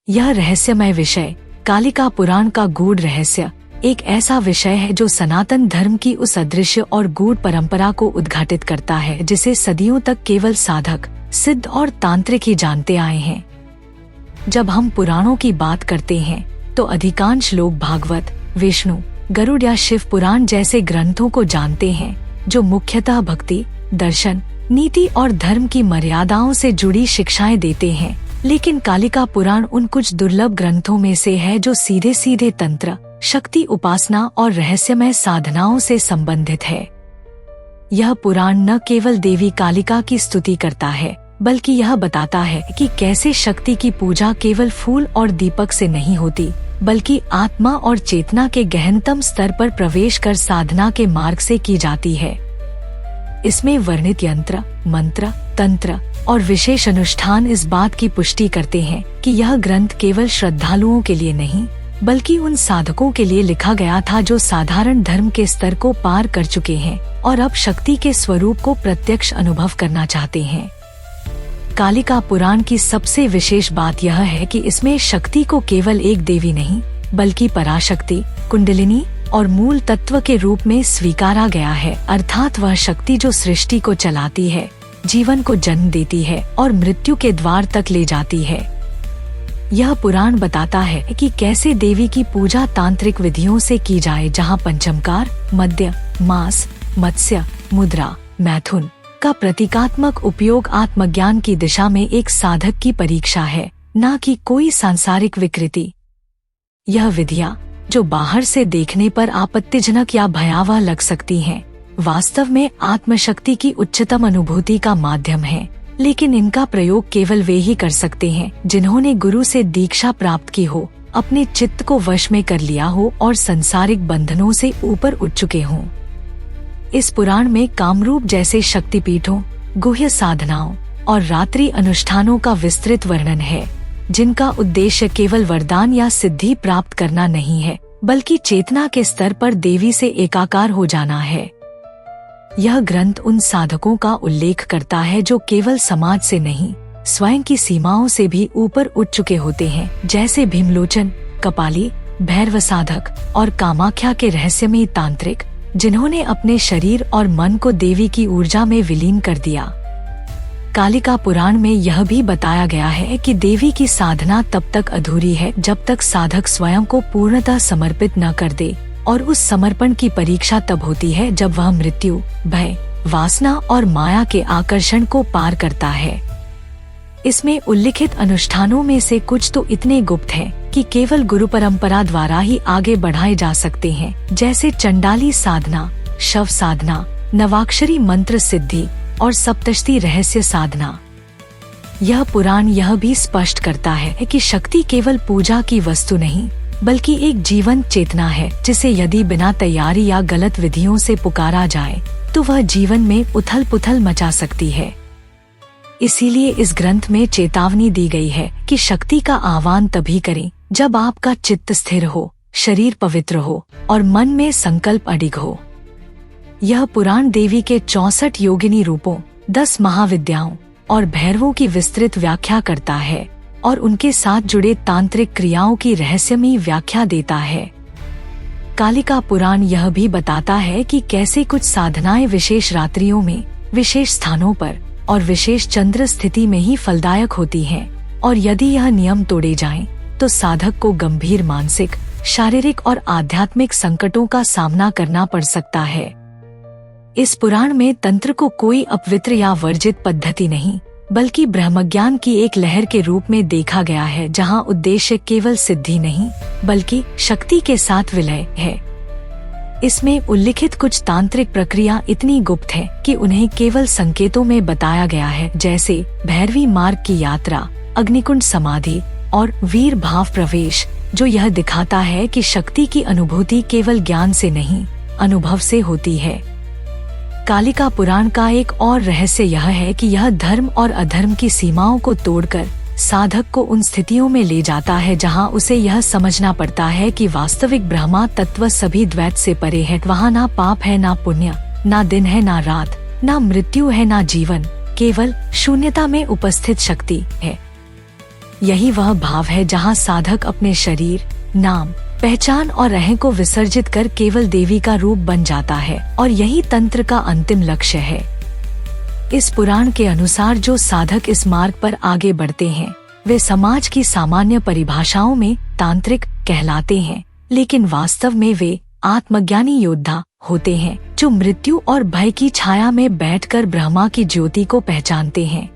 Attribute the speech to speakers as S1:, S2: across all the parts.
S1: यह रहस्यमय विषय कालिका पुराण का गूढ़ रहस्य एक ऐसा विषय है जो सनातन धर्म की उस अदृश्य और गूढ़ परंपरा को उद्घाटित करता है जिसे सदियों तक केवल साधक, सिद्ध और तांत्रिक ही जानते आए हैं। जब हम पुराणों की बात करते हैं तो अधिकांश लोग भागवत, विष्णु, गरुड़ या शिव पुराण जैसे ग्रंथों को जानते हैं जो मुख्यतः भक्ति, दर्शन, नीति और धर्म की मर्यादाओं से जुड़ी शिक्षाएं देते हैं। लेकिन कालिका पुराण उन कुछ दुर्लभ ग्रंथों में से है जो सीधे सीधे तंत्र, शक्ति उपासना और रहस्यमय साधनाओं से संबंधित है। यह पुराण न केवल देवी कालिका की स्तुति करता है बल्कि यह बताता है कि कैसे शक्ति की पूजा केवल फूल और दीपक से नहीं होती बल्कि आत्मा और चेतना के गहनतम स्तर पर प्रवेश कर साधना के मार्ग से की जाती है। इसमें वर्णित यंत्र, मंत्र, तंत्र और विशेष अनुष्ठान इस बात की पुष्टि करते हैं कि यह ग्रंथ केवल श्रद्धालुओं के लिए नहीं बल्कि उन साधकों के लिए लिखा गया था जो साधारण धर्म के स्तर को पार कर चुके हैं और अब शक्ति के स्वरूप को प्रत्यक्ष अनुभव करना चाहते हैं। कालिका पुराण की सबसे विशेष बात यह है कि इसमें शक्ति को केवल एक देवी नहीं बल्कि पराशक्ति, कुंडलिनी और मूल तत्व के रूप में स्वीकारा गया है, अर्थात वह शक्ति जो सृष्टि को चलाती है, जीवन को जन्म देती है और मृत्यु के द्वार तक ले जाती है। यह पुराण बताता है कि कैसे देवी की पूजा तांत्रिक विधियों से की जाए जहां पंचमकार, मध्य, मास, मत्स्य, मुद्रा, मैथुन का प्रतीकात्मक उपयोग आत्मज्ञान की दिशा में एक साधक की परीक्षा है, न कि कोई सांसारिक विकृति। यह विधियां जो बाहर से देखने पर आपत्तिजनक या भयावह लग सकती हैं, वास्तव में आत्मशक्ति की उच्चतम अनुभूति का माध्यम है। लेकिन इनका प्रयोग केवल वे ही कर सकते हैं जिन्होंने गुरु से दीक्षा प्राप्त की हो, अपने चित्त को वश में कर लिया हो और संसारिक बंधनों से ऊपर उठ चुके हों। इस पुराण में कामरूप जैसे शक्तिपीठों, गुह्य साधनाओं और रात्रि अनुष्ठानों का विस्तृत वर्णन है, जिनका उद्देश्य केवल वरदान या सिद्धि प्राप्त करना नहीं है बल्कि चेतना के स्तर पर देवी से एकाकार हो जाना है। यह ग्रंथ उन साधकों का उल्लेख करता है जो केवल समाज से नहीं, स्वयं की सीमाओं से भी ऊपर उठ चुके होते हैं, जैसे भीमलोचन, कपाली, भैरव साधक और कामाख्या के रहस्यमयी तांत्रिक, जिन्होंने अपने शरीर और मन को देवी की ऊर्जा में विलीन कर दिया। कालिका पुराण में यह भी बताया गया है कि देवी की साधना तब तक अधूरी है जब तक साधक स्वयं को पूर्णतः समर्पित न कर दे, और उस समर्पण की परीक्षा तब होती है जब वह मृत्यु, भय, वासना और माया के आकर्षण को पार करता है। इसमें उल्लिखित अनुष्ठानों में से कुछ तो इतने गुप्त हैं कि केवल गुरु परंपरा द्वारा ही आगे बढ़ाए जा सकते हैं, जैसे चंडाली साधना, शव साधना, नवाक्षरी मंत्र सिद्धि और सप्तशती रहस्य साधना। यह पुराण यह भी स्पष्ट करता है कि शक्ति केवल पूजा की वस्तु नहीं बल्कि एक जीवंत चेतना है, जिसे यदि बिना तैयारी या गलत विधियों से पुकारा जाए तो वह जीवन में उथल पुथल मचा सकती है। इसीलिए इस ग्रंथ में चेतावनी दी गई है कि शक्ति का आह्वान तभी करें जब आपका चित्त स्थिर हो, शरीर पवित्र हो और मन में संकल्प अडिग हो। यह पुराण देवी के 64 योगिनी रूपों, 10 महाविद्याओं और भैरवों की विस्तृत व्याख्या करता है और उनके साथ जुड़े तांत्रिक क्रियाओं की रहस्यमयी व्याख्या देता है। कालिका पुराण यह भी बताता है कि कैसे कुछ साधनाएं विशेष रात्रियों में, विशेष स्थानों पर और विशेष चंद्र स्थिति में ही फलदायक होती हैं, और यदि यह नियम तोड़े जाएं, तो साधक को गंभीर मानसिक, शारीरिक और आध्यात्मिक संकटों का सामना करना पड़ सकता है। इस पुराण में तंत्र को कोई अपवित्र या वर्जित पद्धति नहीं बल्कि ब्रह्मज्ञान की एक लहर के रूप में देखा गया है, जहां उद्देश्य केवल सिद्धि नहीं बल्कि शक्ति के साथ विलय है। इसमें उल्लिखित कुछ तांत्रिक प्रक्रिया इतनी गुप्त है कि उन्हें केवल संकेतों में बताया गया है, जैसे भैरवी मार्ग की यात्रा, अग्निकुंड समाधि और वीर भाव प्रवेश, जो यह दिखाता है कि शक्ति की अनुभूति केवल ज्ञान से नहीं, अनुभव से होती है। कालिका पुराण का एक और रहस्य यह है कि यह धर्म और अधर्म की सीमाओं को तोड़कर साधक को उन स्थितियों में ले जाता है जहां उसे यह समझना पड़ता है कि वास्तविक ब्रह्मा तत्व सभी द्वैत से परे है। वहां ना पाप है, ना पुण्य, ना दिन है, ना रात, ना मृत्यु है, ना जीवन, केवल शून्यता में उपस्थित शक्ति है। यही वह भाव है जहाँ साधक अपने शरीर, नाम, पहचान और अहं को विसर्जित कर केवल देवी का रूप बन जाता है, और यही तंत्र का अंतिम लक्ष्य है। इस पुराण के अनुसार जो साधक इस मार्ग पर आगे बढ़ते हैं वे समाज की सामान्य परिभाषाओं में तांत्रिक कहलाते हैं, लेकिन वास्तव में वे आत्मज्ञानी योद्धा होते हैं जो मृत्यु और भय की छाया में बैठकर ब्रह्मा की ज्योति को पहचानते हैं।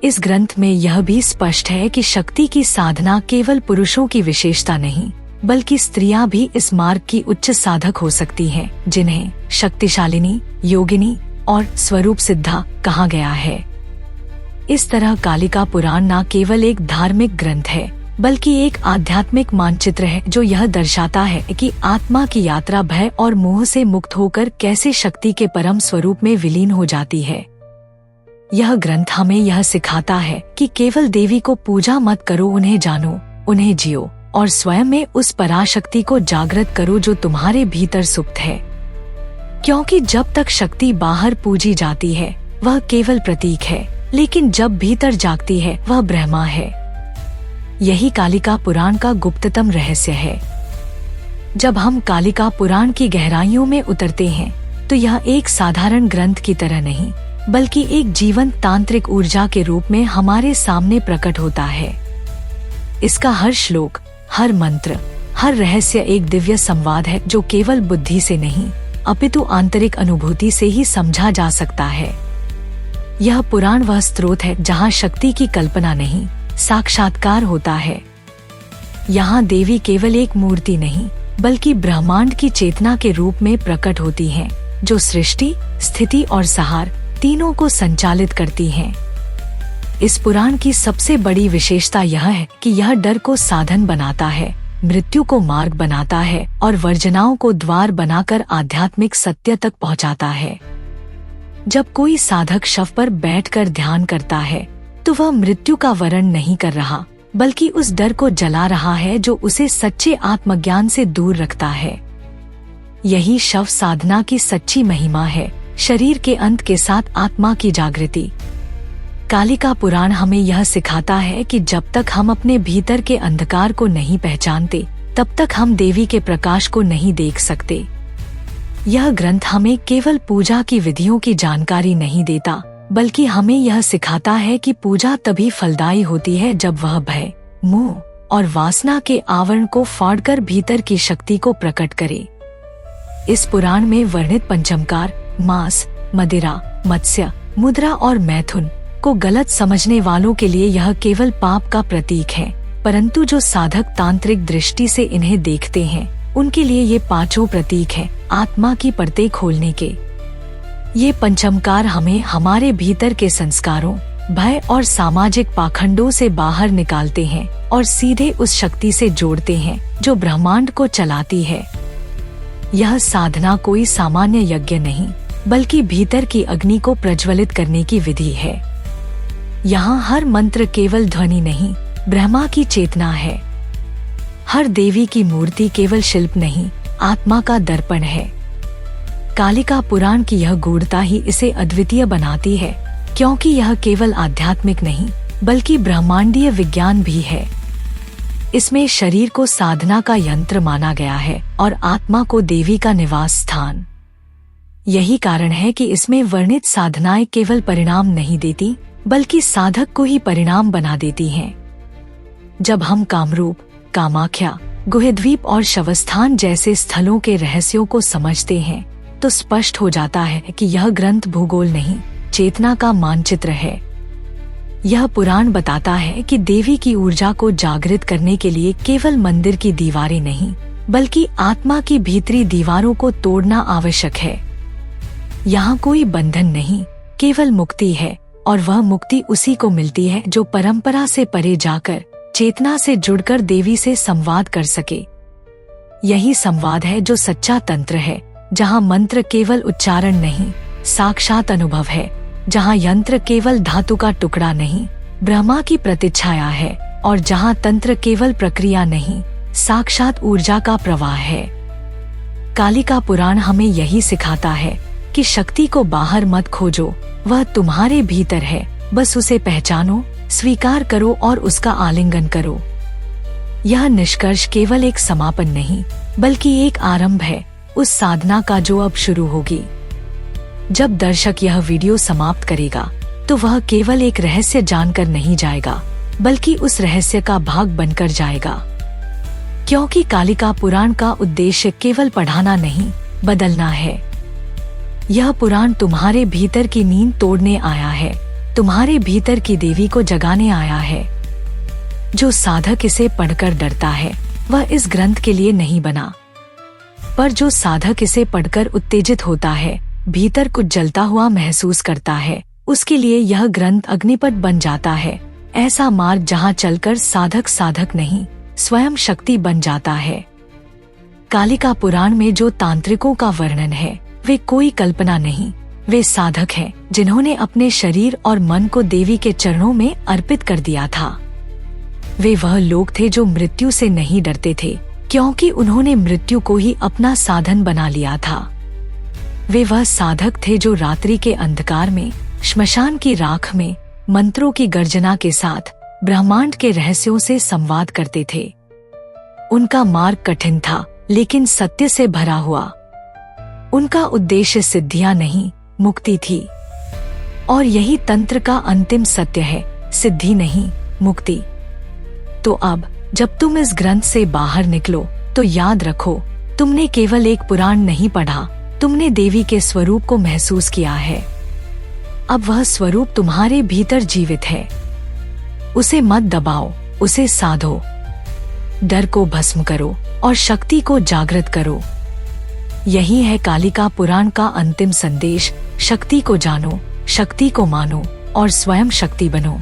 S1: इस ग्रंथ में यह भी स्पष्ट है कि शक्ति की साधना केवल पुरुषों की विशेषता नहीं, बल्कि स्त्रियां भी इस मार्ग की उच्च साधक हो सकती हैं, जिन्हें शक्तिशालिनी, योगिनी और स्वरूप सिद्धा कहा गया है। इस तरह कालिका पुराण न केवल एक धार्मिक ग्रंथ है, बल्कि एक आध्यात्मिक मानचित्र है जो यह दर्शाता है कि आत्मा की यात्रा भय और मोह से मुक्त होकर कैसे शक्ति के परम स्वरूप में विलीन हो जाती है। यह ग्रंथ हमें यह सिखाता है कि केवल देवी को पूजा मत करो, उन्हें जानो, उन्हें जियो और स्वयं में उस पराशक्ति को जागृत करो जो तुम्हारे भीतर सुप्त है। क्योंकि जब तक शक्ति बाहर पूजी जाती है वह केवल प्रतीक है, लेकिन जब भीतर जागती है वह ब्रह्मा है। यही कालिका पुराण का गुप्ततम रहस्य है। जब हम कालिका पुराण की गहराइयों में उतरते हैं तो यह एक साधारण ग्रंथ की तरह नहीं, बल्कि एक जीवंत तांत्रिक ऊर्जा के रूप में हमारे सामने प्रकट होता है। इसका हर श्लोक, हर मंत्र, हर रहस्य एक दिव्य संवाद है जो केवल बुद्धि से नहीं अपितु आंतरिक अनुभूति से ही समझा जा सकता है। यह पुराण वह स्रोत है जहाँ शक्ति की कल्पना नहीं, साक्षात्कार होता है। यहाँ देवी केवल एक मूर्ति नहीं, बल्कि ब्रह्मांड की चेतना के रूप में प्रकट होती हैं, जो सृष्टि, स्थिति और संहार तीनों को संचालित करती हैं। इस पुराण की सबसे बड़ी विशेषता यह है कि यह डर को साधन बनाता है, मृत्यु को मार्ग बनाता है और वर्जनाओं को द्वार बनाकर आध्यात्मिक सत्य तक पहुंचाता है। जब कोई साधक शव पर बैठकर ध्यान करता है तो वह मृत्यु का वर्ण नहीं कर रहा, बल्कि उस डर को जला रहा है जो उसे सच्चे आत्मज्ञान से दूर रखता है। यही शव साधना की सच्ची महिमा है, शरीर के अंत के साथ आत्मा की जागृति। कालिका पुराण हमें यह सिखाता है कि जब तक हम अपने भीतर के अंधकार को नहीं पहचानते, तब तक हम देवी के प्रकाश को नहीं देख सकते। यह ग्रंथ हमें केवल पूजा की विधियों की जानकारी नहीं देता, बल्कि हमें यह सिखाता है कि पूजा तभी फलदायी होती है जब वह भय, मोह और वासना के आवरण को फाड़कर भीतर की शक्ति को प्रकट करे। इस पुराण में वर्णित पंचमकार, मांस, मदिरा, मत्स्य, मुद्रा और मैथुन को गलत समझने वालों के लिए यह केवल पाप का प्रतीक है, परंतु जो साधक तांत्रिक दृष्टि से इन्हें देखते हैं उनके लिए ये पांचों प्रतीक हैं आत्मा की परतें खोलने के। ये पंचमकार हमें हमारे भीतर के संस्कारों, भय और सामाजिक पाखंडों से बाहर निकालते हैं और सीधे उस शक्ति से जोड़ते हैं जो ब्रह्मांड को चलाती है। यह साधना कोई सामान्य यज्ञ नहीं, बल्कि भीतर की अग्नि को प्रज्वलित करने की विधि है। यहाँ हर मंत्र केवल ध्वनि नहीं, ब्रह्मा की चेतना है। हर देवी की मूर्ति केवल शिल्प नहीं, आत्मा का दर्पण है। कालिका पुराण की यह गूढ़ता ही इसे अद्वितीय बनाती है, क्योंकि यह केवल आध्यात्मिक नहीं, बल्कि ब्रह्मांडीय विज्ञान भी है। इसमें शरीर को साधना का यंत्र माना गया है और आत्मा को देवी का निवास स्थान। यही कारण है कि इसमें वर्णित साधनाएं केवल परिणाम नहीं देती, बल्कि साधक को ही परिणाम बना देती हैं। जब हम कामरूप, कामाख्या, गुहद्वीप और शवस्थान जैसे स्थलों के रहस्यों को समझते हैं तो स्पष्ट हो जाता है कि यह ग्रंथ भूगोल नहीं, चेतना का मानचित्र है। यह पुराण बताता है कि देवी की ऊर्जा को जागृत करने के लिए केवल मंदिर की दीवारें नहीं, बल्कि आत्मा की भीतरी दीवारों को तोड़ना आवश्यक है। यहाँ कोई बंधन नहीं, केवल मुक्ति है, और वह मुक्ति उसी को मिलती है जो परंपरा से परे जाकर चेतना से जुड़कर देवी से संवाद कर सके। यही संवाद है जो सच्चा तंत्र है, जहाँ मंत्र केवल उच्चारण नहीं, साक्षात अनुभव है, जहाँ यंत्र केवल धातु का टुकड़ा नहीं, ब्रह्मा की प्रतिच्छाया है, और जहाँ तंत्र केवल प्रक्रिया नहीं, साक्षात ऊर्जा का प्रवाह है। कालिका पुराण हमें यही सिखाता है कि शक्ति को बाहर मत खोजो, वह तुम्हारे भीतर है, बस उसे पहचानो, स्वीकार करो और उसका आलिंगन करो। यह निष्कर्ष केवल एक समापन नहीं, बल्कि एक आरंभ है उस साधना का जो अब शुरू होगी। जब दर्शक यह वीडियो समाप्त करेगा तो वह केवल एक रहस्य जानकर नहीं जाएगा, बल्कि उस रहस्य का भाग बनकर जाएगा। क्योंकि कालिका पुराण का उद्देश्य केवल पढ़ाना नहीं, बदलना है। यह पुराण तुम्हारे भीतर की नींद तोड़ने आया है, तुम्हारे भीतर की देवी को जगाने आया है। जो साधक इसे पढ़कर डरता है वह इस ग्रंथ के लिए नहीं बना, पर जो साधक इसे पढ़कर उत्तेजित होता है, भीतर कुछ जलता हुआ महसूस करता है, उसके लिए यह ग्रंथ अग्निपथ बन जाता है। ऐसा मार्ग जहाँ चलकर साधक नहीं, स्वयं शक्ति बन जाता है। कालिका पुराण में जो तांत्रिकों का वर्णन है वे कोई कल्पना नहीं, वे साधक हैं जिन्होंने अपने शरीर और मन को देवी के चरणों में अर्पित कर दिया था। वे वह लोग थे जो मृत्यु से नहीं डरते थे, क्योंकि उन्होंने मृत्यु को ही अपना साधन बना लिया था। वे वह साधक थे जो रात्रि के अंधकार में, श्मशान की राख में, मंत्रों की गर्जना के साथ ब्रह्मांड के रहस्यों से संवाद करते थे। उनका मार्ग कठिन था, लेकिन सत्य से भरा हुआ। उनका उद्देश्य सिद्धियां नहीं, मुक्ति थी। और यही तंत्र का अंतिम सत्य है, सिद्धि नहीं, मुक्ति। तो अब जब तुम इस ग्रंथ से बाहर निकलो तो याद रखो, तुमने केवल एक पुराण नहीं पढ़ा, तुमने देवी के स्वरूप को महसूस किया है। अब वह स्वरूप तुम्हारे भीतर जीवित है। उसे मत दबाओ, उसे साधो। डर को भस्म करो और शक्ति को जागृत करो। यही है कालिका पुराण का अंतिम संदेश। शक्ति को जानो, शक्ति को मानो और स्वयं शक्ति बनो।